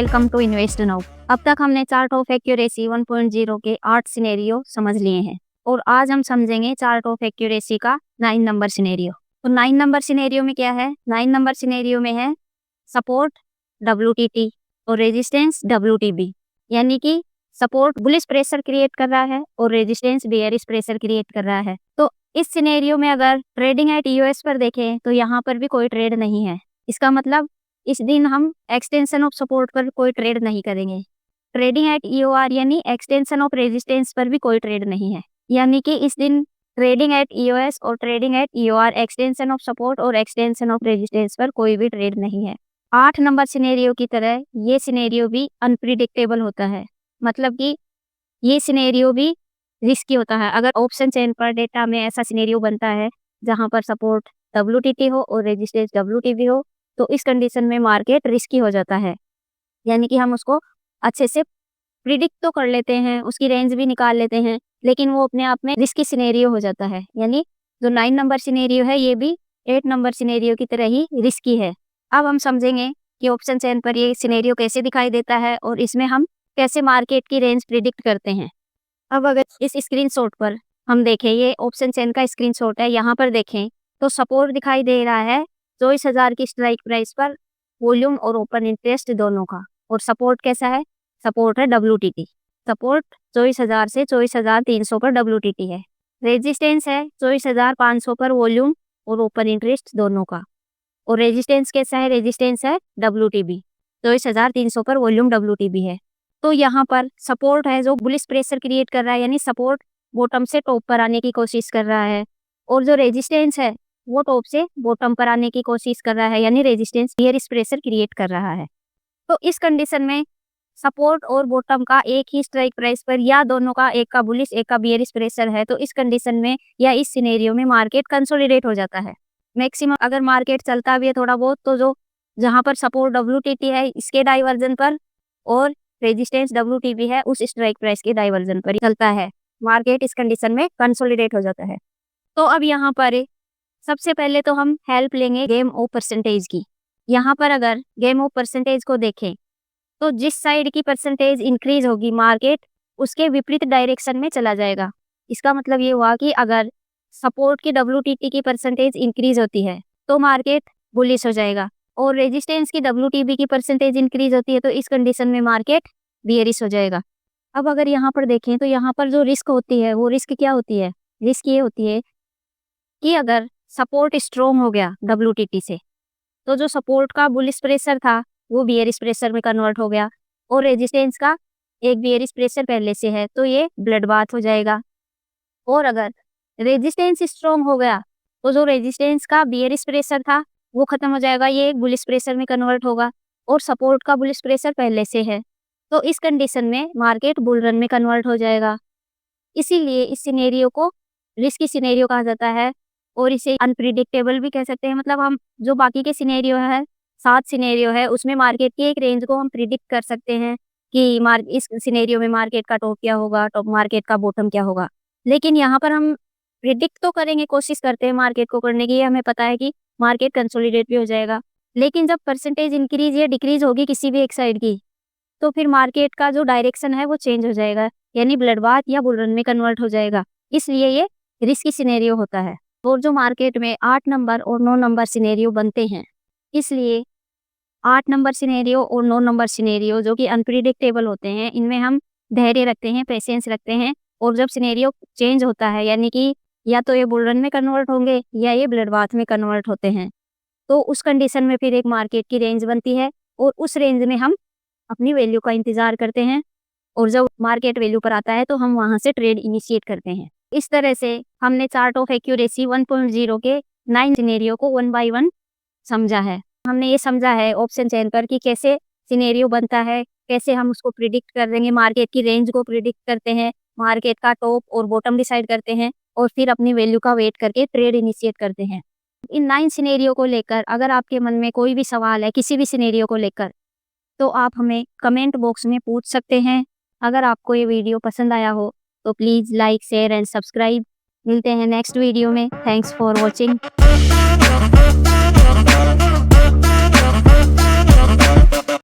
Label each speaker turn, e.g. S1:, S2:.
S1: Welcome to invest now. अब तक हमने चार्ट ऑफ एक्यूरेसी 1.0 के 8 सिनेरियो समझ लिए हैं और आज हम समझेंगे चार्ट ऑफ एक्यूरेसी का 9 नंबर सिनेरियो। तो 9 नंबर सिनेरियो में क्या है? 9 नंबर सिनेरियो में है सपोर्ट WTT और रेजिस्टेंस WTB, यानी कि सपोर्ट बुलिश प्रेशर क्रिएट कर रहा है और रेजिस्टेंस बेयरिश प्रेशर क्रिएट कर रहा है। तो इस सिनेरियो में अगर ट्रेडिंग एट EOS पर देखें तो यहाँ पर भी कोई ट्रेड नहीं है। इसका मतलब इस दिन हम एक्सटेंशन ऑफ सपोर्ट पर कोई ट्रेड नहीं करेंगे। ट्रेडिंग एट EOR यानी एक्सटेंशन ऑफ रेजिस्टेंस पर भी कोई ट्रेड नहीं है, यानी कि इस दिन ट्रेडिंग एट EOS और trading at EOR extension of support और एक्सटेंशन ऑफ रेजिस्टेंस पर कोई भी ट्रेड नहीं है। 8 नंबर सिनेरियो की तरह ये सिनेरियो भी अनप्रिडिक्टेबल होता है, मतलब कि ये सिनेरियो भी रिस्की होता है। अगर ऑप्शन चेन पर डेटा में ऐसा सिनेरियो बनता है जहां पर सपोर्ट WTT हो और रेजिस्टेंस WTB हो, तो इस कंडीशन में मार्केट रिस्की हो जाता है, यानी कि हम उसको अच्छे से प्रिडिक्ट तो कर लेते हैं, उसकी रेंज भी निकाल लेते हैं, लेकिन वो अपने आप में रिस्की सिनेरियो हो जाता है। यानी जो 9 नंबर सिनेरियो है ये भी 8 नंबर सिनेरियो की तरह ही रिस्की है। अब हम समझेंगे कि ऑप्शन चेन पर ये सिनेरियो कैसे दिखाई देता है और इसमें हम कैसे मार्केट की रेंज प्रिडिक्ट करते हैं। अब अगर इस स्क्रीनशॉट पर हम देखें, ये ऑप्शन चेन का स्क्रीनशॉट है, यहाँ पर देखें तो सपोर्ट दिखाई दे रहा है 24,000 की स्ट्राइक प्राइस पर वॉल्यूम और ओपन इंटरेस्ट दोनों का। और सपोर्ट कैसा है? सपोर्ट है WTT। सपोर्ट 24,000 से 24,300 पर WTT है। रेजिस्टेंस है 24,500 पर वॉल्यूम और ओपन इंटरेस्ट दोनों का। और रेजिस्टेंस कैसा है? रेजिस्टेंस है WTB, 24,300 पर वॉल्यूम WTB है। तो यहाँ पर सपोर्ट है जो बुलिश प्रेशर क्रिएट कर रहा है, यानी सपोर्ट बॉटम से टॉप पर आने की कोशिश कर रहा है, और जो रेजिस्टेंस है वो टॉप से बॉटम पर आने की कोशिश कर रहा है, यानी रेजिस्टेंस बेयरिश प्रेशर क्रिएट कर रहा है। तो इस कंडीशन में सपोर्ट और बॉटम का एक ही स्ट्राइक प्राइस पर या दोनों का, एक का बुलिश एक का बेयरिश प्रेशर है, तो इस कंडीशन में या इस सिनेरियो में मार्केट कंसोलिडेट हो जाता है। मैक्सिमम अगर मार्केट चलता भी है थोड़ा बहुत, तो जो जहां पर सपोर्ट WTT है इसके डाइवर्जन पर और रेजिस्टेंस WTB है उस स्ट्राइक प्राइस के डाइवर्जन पर चलता है। मार्केट इस कंडीशन में कंसोलिडेट हो जाता है। तो अब यहाँ पर सबसे पहले तो हम हेल्प लेंगे गेम ऑफ परसेंटेज की। यहाँ पर अगर गेम ऑफ परसेंटेज को देखें तो जिस साइड की परसेंटेज इंक्रीज होगी मार्केट उसके विपरीत डायरेक्शन में चला जाएगा। इसका मतलब ये हुआ कि अगर सपोर्ट की WTT की परसेंटेज इंक्रीज होती है तो मार्केट बुलिश हो जाएगा, और रेजिस्टेंस की WTB की परसेंटेज इंक्रीज होती है तो इस कंडीशन में मार्केट बेयरिश हो जाएगा। अब अगर यहाँ पर देखें तो यहाँ पर जो रिस्क होती है वो रिस्क क्या होती है? रिस्क ये होती है कि अगर सपोर्ट स्ट्रॉन्ग हो गया WTT से तो जो सपोर्ट का बुलिश प्रेशर था वो बेयरिश प्रेशर में कन्वर्ट हो गया, और रेजिस्टेंस का एक बेयरिश प्रेशर पहले से है तो ये ब्लड बाथ हो जाएगा। और अगर रेजिस्टेंस स्ट्रॉन्ग हो गया तो जो रेजिस्टेंस का बेयरिश प्रेशर था वो खत्म हो जाएगा, ये एक बुलिश प्रेशर में कन्वर्ट होगा, और सपोर्ट का बुलिश प्रेशर पहले से है तो इस कंडीशन में मार्केट बुल रन में कन्वर्ट हो जाएगा। इसीलिए इस सिनेरियो को रिस्की सिनेरियो कहा जाता है और इसे अनप्रिडिक्टेबल भी कह सकते हैं। मतलब हम जो बाकी के सिनेरियो है 7 सिनेरियो है उसमें मार्केट की एक रेंज को हम प्रिडिक्ट कर सकते हैं कि इस सिनेरियो में मार्केट का टॉप क्या होगा, टॉप मार्केट का बॉटम क्या होगा। लेकिन यहाँ पर हम प्रिडिक्ट तो करेंगे, कोशिश करते हैं मार्केट को करने की, हमें पता है कि मार्केट कंसोलिडेट भी हो जाएगा। लेकिन जब परसेंटेज इंक्रीज या डिक्रीज होगी किसी भी एक साइड की तो फिर मार्केट का जो डायरेक्शन है वो चेंज हो जाएगा, यानी ब्लड बाथ या बुल रन में कन्वर्ट हो जाएगा। इसलिए ये रिस्की सिनेरियो होता है। और जो मार्केट में 8 नंबर और 9 नंबर सिनेरियो बनते हैं, इसलिए 8 नंबर सिनेरियो और 9 नंबर सिनेरियो जो कि अनप्रिडिक्टेबल होते हैं इनमें हम धैर्य रखते हैं, पेशेंस रखते हैं, और जब सिनेरियो चेंज होता है यानी कि या तो ये बुल रन में कन्वर्ट होंगे या ये ब्लड बाथ में कन्वर्ट होते हैं, तो उस कंडीशन में फिर एक मार्केट की रेंज बनती है और उस रेंज में हम अपनी वैल्यू का इंतजार करते हैं, और जब मार्केट वैल्यू पर आता है तो हम वहां से ट्रेड इनिशिएट करते हैं। इस तरह से हमने चार्ट ऑफ एक्यूरेसी 1.0 के 9 सिनेरियो को 1 बाय 1 समझा है। हमने ये समझा है ऑप्शन चेन पर कि कैसे सिनेरियो बनता है, कैसे हम उसको प्रिडिक्ट कर देंगे, मार्केट की रेंज को प्रिडिक्ट करते हैं, मार्केट का टॉप और बॉटम डिसाइड करते हैं, और फिर अपनी वैल्यू का वेट करके ट्रेड इनिशिएट करते हैं। इन 9 सिनेरियो को लेकर अगर आपके मन में कोई भी सवाल है किसी भी सिनेरियो को लेकर तो आप हमें कमेंट बॉक्स में पूछ सकते हैं। अगर आपको ये वीडियो पसंद आया हो तो please like, share and subscribe. मिलते हैं नेक्स्ट वीडियो में। Thanks for watching.